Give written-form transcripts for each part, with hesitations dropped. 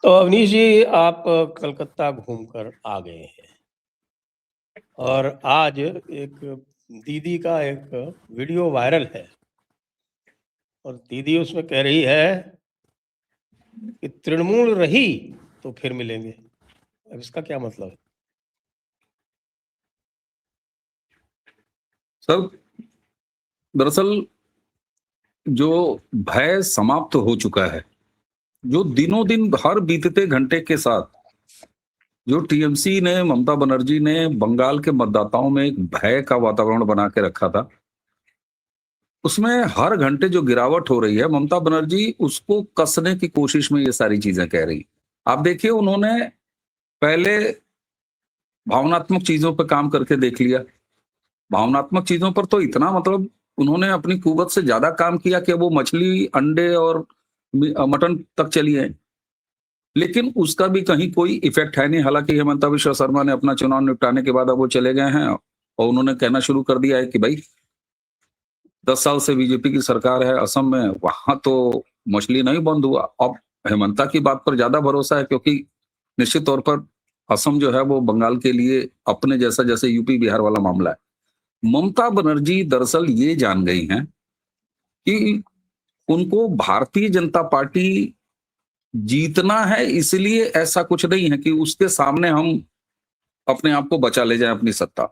तो अवनीश जी, आप कलकत्ता घूमकर आ गए हैं और आज एक दीदी का एक वीडियो वायरल है और दीदी उसमें कह रही है कि तृणमूल रही तो फिर मिलेंगे। अब इसका क्या मतलब है? सर, दरअसल जो भय समाप्त हो चुका है, जो दिनों दिन हर बीतते घंटे के साथ जो टीएमसी ने, ममता बनर्जी ने बंगाल के मतदाताओं में एक भय का वातावरण बना के रखा था, उसमें हर घंटे जो गिरावट हो रही है, ममता बनर्जी उसको कसने की कोशिश में ये सारी चीजें कह रही। आप देखिए, उन्होंने पहले भावनात्मक चीजों पर काम करके देख लिया। भावनात्मक चीजों पर तो इतना, मतलब उन्होंने अपनी कुवत से ज्यादा काम किया कि वो मछली, अंडे और मटन तक चली है, लेकिन उसका भी कहीं कोई इफेक्ट है नहीं। हालांकि हेमंता बिश्वा शर्मा ने अपना चुनाव निपटाने के बाद अब वो चले गए हैं और उन्होंने कहना शुरू कर दिया है कि भाई 10 साल से बीजेपी की सरकार है असम में, वहां तो मछली नहीं बंद हुआ। अब हेमंता की बात पर ज्यादा भरोसा है, क्योंकि निश्चित तौर पर असम जो है वो बंगाल के लिए अपने जैसा, जैसे यूपी बिहार वाला मामला है। ममता बनर्जी दरअसल ये जान गई हैं कि उनको भारतीय जनता पार्टी जीतना है, इसलिए ऐसा कुछ नहीं है कि उसके सामने हम अपने आप को बचा ले जाएं अपनी सत्ता।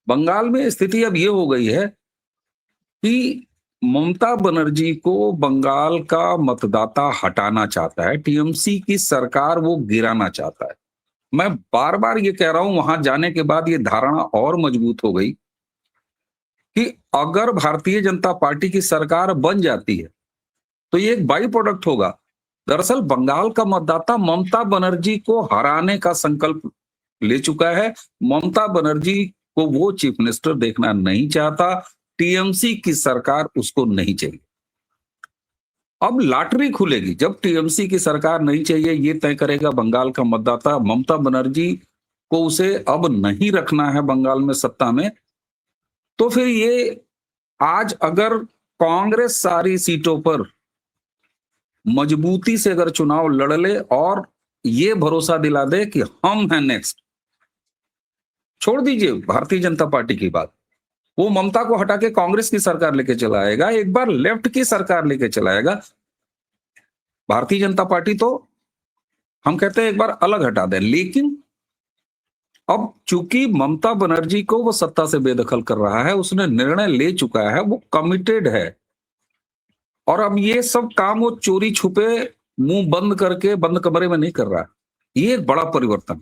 बंगाल में स्थिति अब ये हो गई है कि ममता बनर्जी को बंगाल का मतदाता हटाना चाहता है, टीएमसी की सरकार वो गिराना चाहता है। मैं बार बार ये कह रहा हूं, वहां जाने के बाद ये धारणा और मजबूत हो गई कि अगर भारतीय जनता पार्टी की सरकार बन जाती है तो ये एक बाई प्रोडक्ट होगा। दरअसल बंगाल का मतदाता ममता बनर्जी को हराने का संकल्प ले चुका है। ममता बनर्जी को वो चीफ मिनिस्टर देखना नहीं चाहता, टीएमसी की सरकार उसको नहीं चाहिए। अब लॉटरी खुलेगी, जब टीएमसी की सरकार नहीं चाहिए ये तय करेगा बंगाल का मतदाता, ममता बनर्जी को उसे अब नहीं रखना है बंगाल में सत्ता में, तो फिर ये आज अगर कांग्रेस सारी सीटों पर मजबूती से अगर चुनाव लड़ ले और ये भरोसा दिला दे कि हम हैं नेक्स्ट, छोड़ दीजिए भारतीय जनता पार्टी की बात, वो ममता को हटा के कांग्रेस की सरकार लेके चला आएगा, एक बार लेफ्ट की सरकार लेके चलाएगा। भारतीय जनता पार्टी तो हम कहते हैं एक बार अलग हटा दें, लेकिन अब चूंकि ममता बनर्जी को वो सत्ता से बेदखल कर रहा है, उसने निर्णय ले चुका है, वो कमिटेड है, और अब ये सब काम वो चोरी छुपे मुंह बंद करके बंद कमरे में नहीं कर रहा है। ये एक बड़ा परिवर्तन।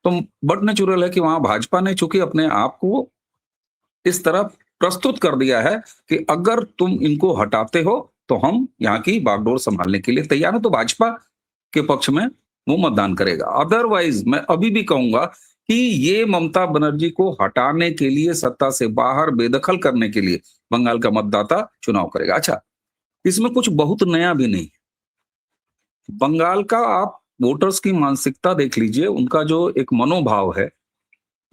तो बट नेचुरल है कि वहां भाजपा ने चूंकि अपने आप को इस तरह प्रस्तुत कर दिया है कि अगर तुम इनको हटाते हो तो हम यहाँ की बागडोर संभालने के लिए तैयार हैं, तो भाजपा के पक्ष में वो मतदान करेगा। अदरवाइज मैं अभी भी कहूंगा कि ये ममता बनर्जी को हटाने के लिए, सत्ता से बाहर बेदखल करने के लिए बंगाल का मतदाता चुनाव करेगा। अच्छा, इसमें कुछ बहुत नया भी नहीं। बंगाल का आप वोटर्स की मानसिकता देख लीजिए, उनका जो एक मनोभाव है,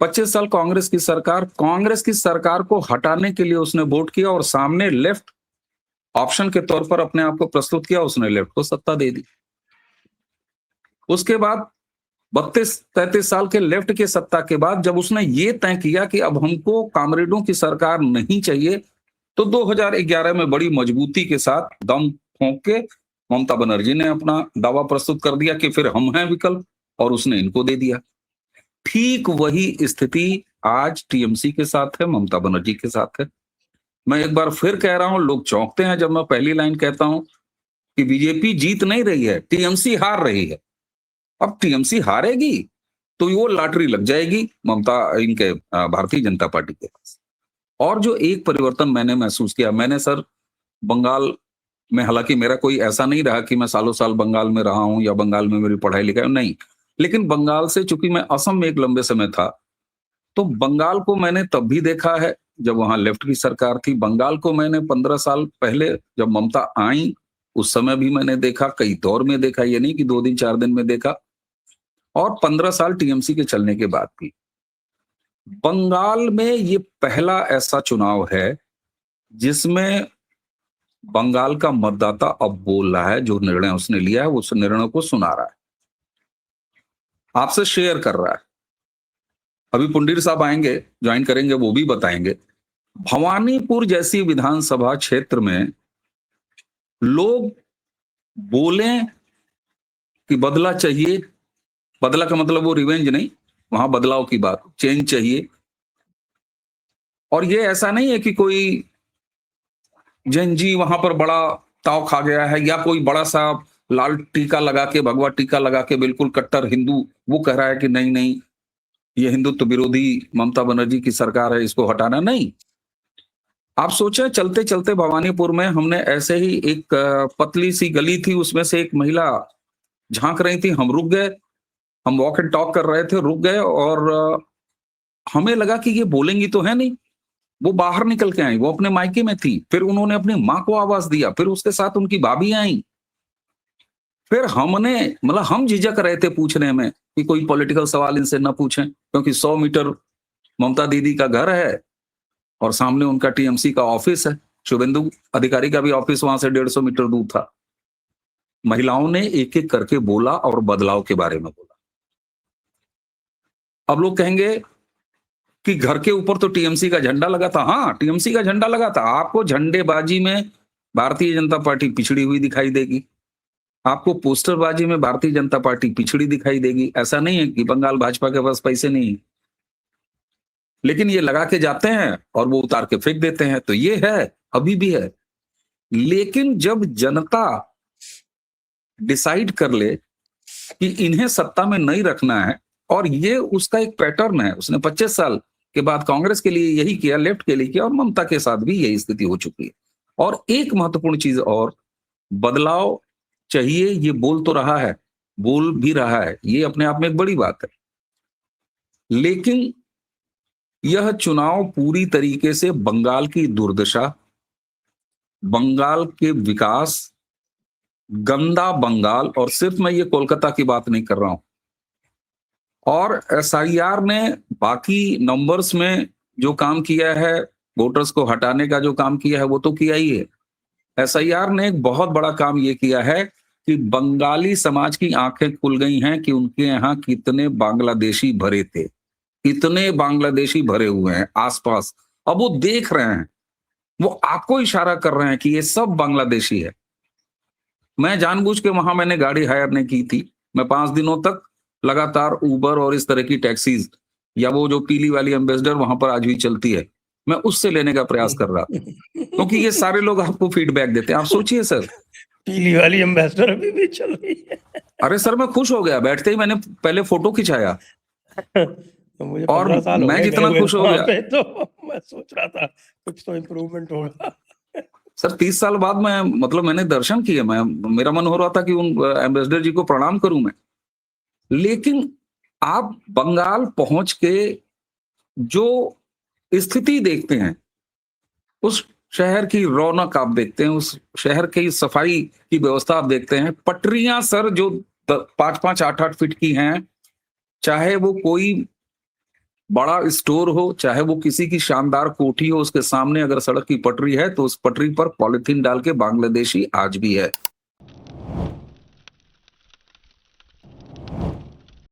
25 साल कांग्रेस की सरकार को हटाने के लिए उसने वोट किया और सामने लेफ्ट ऑप्शन के तौर पर अपने आप को प्रस्तुत किया, उसने लेफ्ट को सत्ता दे दी। उसके बाद 32-33 साल के लेफ्ट के सत्ता के बाद जब उसने ये तय किया कि अब हमको कामरेडों की सरकार नहीं चाहिए, तो 2011 में बड़ी मजबूती के साथ दम फूंक के ममता बनर्जी ने अपना दावा प्रस्तुत कर दिया कि फिर हम हैं विकल्प, और उसने इनको दे दिया। ठीक वही स्थिति आज टीएमसी के साथ है, ममता बनर्जी के साथ है। मैं एक बार फिर कह रहा हूं, लोग चौंकते हैं जब मैं पहली लाइन कहता हूं कि बीजेपी जीत नहीं रही है, टीएमसी हार रही है। अब टीएमसी हारेगी तो वो लॉटरी लग जाएगी ममता, इनके भारतीय जनता पार्टी के पास। और जो एक परिवर्तन मैंने महसूस किया, मैंने सर बंगाल में, हालांकि मेरा कोई ऐसा नहीं रहा कि मैं सालों साल बंगाल में रहा हूं या बंगाल में मेरी पढ़ाई लिखाई नहीं, लेकिन बंगाल से चूंकि मैं असम में एक लंबे समय था, तो बंगाल को मैंने तब भी देखा है जब वहां लेफ्ट की सरकार थी। बंगाल को मैंने 15 साल पहले जब ममता आई उस समय भी मैंने देखा, कई दौर में देखा, ये नहीं कि 2 दिन 4 दिन में देखा, और 15 साल टीएमसी के चलने के बाद भी। बंगाल में ये पहला ऐसा चुनाव है जिसमें बंगाल का मतदाता अब बोल रहा है, जो निर्णय उसने लिया है उस निर्णय को सुना रहा है, आपसे शेयर कर रहा है। अभी पुंडीर साहब आएंगे, ज्वाइन करेंगे, वो भी बताएंगे। भवानीपुर जैसी विधानसभा क्षेत्र में लोग बोले कि बदला चाहिए, बदला का मतलब वो रिवेंज नहीं, वहां बदलाव की बात, चेंज चाहिए। और ये ऐसा नहीं है कि कोई जंजी वहां पर बड़ा ताव खा गया है, या कोई बड़ा सा लाल टीका लगा के, भगवा टीका लगा के बिल्कुल कट्टर हिंदू वो कह रहा है कि नहीं नहीं ये हिंदुत्व विरोधी ममता बनर्जी की सरकार है, इसको हटाना। नहीं, आप सोचे चलते चलते भवानीपुर में हमने ऐसे ही एक पतली सी गली थी, उसमें से एक महिला झांक रही थी, हम रुक गए, हम वॉक एंड टॉक कर रहे थे, रुक गए, और हमें लगा कि ये बोलेंगी तो है नहीं। वो बाहर निकल के आई, वो अपने मायके में थी, फिर उन्होंने अपनी माँ को आवाज दिया, फिर उसके साथ उनकी भाभी आई, फिर हमने मतलब हम झिझक रहे थे पूछने में कि कोई पॉलिटिकल सवाल इनसे ना पूछें, क्योंकि 100 मीटर ममता दीदी का घर है और सामने उनका टीएमसी का ऑफिस है, शुभेंदु अधिकारी का भी ऑफिस वहां से 150 मीटर दूर था। महिलाओं ने एक एक करके बोला और बदलाव के बारे में बोला। अब लोग कहेंगे कि घर के ऊपर तो टीएमसी का झंडा लगा था। हाँ, टीएमसी का झंडा लगा था। आपको झंडेबाजी में भारतीय जनता पार्टी पिछड़ी हुई दिखाई देगी, आपको पोस्टरबाजी में भारतीय जनता पार्टी पिछड़ी दिखाई देगी। ऐसा नहीं है कि बंगाल भाजपा के पास पैसे नहीं है, लेकिन ये लगा के जाते हैं और वो उतार के फेंक देते हैं। तो ये है, अभी भी है। लेकिन जब जनता डिसाइड कर ले कि इन्हें सत्ता में नहीं रखना है, और ये उसका एक पैटर्न है, उसने 25 साल के बाद कांग्रेस के लिए यही किया, लेफ्ट के लिए किया, और ममता के साथ भी यही स्थिति हो चुकी है। और एक महत्वपूर्ण चीज और, बदलाव चाहिए ये बोल तो रहा है, बोल भी रहा है, ये अपने आप में एक बड़ी बात है, लेकिन यह चुनाव पूरी तरीके से बंगाल की दुर्दशा, बंगाल के विकास, गंदा बंगाल, और सिर्फ मैं ये कोलकाता की बात नहीं कर रहा हूं, और एसआईआर ने बाकी नंबर्स में जो काम किया है, वोटर्स को हटाने का जो काम किया है वो तो किया ही है। एसआईआर ने एक बहुत बड़ा काम ये किया है कि बंगाली समाज की आंखें खुल गई हैं कि उनके यहाँ कितने बांग्लादेशी भरे थे, कितने बांग्लादेशी भरे हुए हैं आसपास। अब वो देख रहे हैं, वो आपको इशारा कर रहे हैं कि ये सब बांग्लादेशी है। मैं जानबूझ के वहां मैंने गाड़ी हायर नहीं की थी, मैं 5 दिनों तक लगातार उबर और इस तरह की टैक्सीज, या वो जो पीली वाली एम्बेसडर वहां पर आज भी चलती है, मैं उससे लेने का प्रयास कर रहा था, क्योंकि ये सारे लोग आपको फीडबैक देते हैं। आप सोचिए सर, पीली वाली एम्बेसडर अभी भी चल रही है। अरे सर मैं खुश हो गया, बैठते ही मैंने पहले फोटो खिंचाया, तो मुझे और 15 साल हो मैं गए जितना गए खुश हो वहाँ गया, पे, तो मैं सोच रहा था कुछ तो इम्प्रूवमेंट होगा। सर 30 साल बाद मैं मतलब मैंने दर्शन किए, मैं मेरा मन हो रहा था कि उन एम्बेसडर जी को प्रणाम करूं मैं। लेकिन आप बंगाल पहुंच के जो स्थिति देखते हैं, उस शहर की रौनक आप देखते हैं, उस शहर की सफाई की व्यवस्था आप देखते हैं, पटरियां सर जो 5-5, 8-8 फीट की हैं, चाहे वो कोई बड़ा स्टोर हो, चाहे वो किसी की शानदार कोठी हो, उसके सामने अगर सड़क की पटरी है तो उस पटरी पर पॉलिथीन डाल के बांग्लादेशी आज भी है।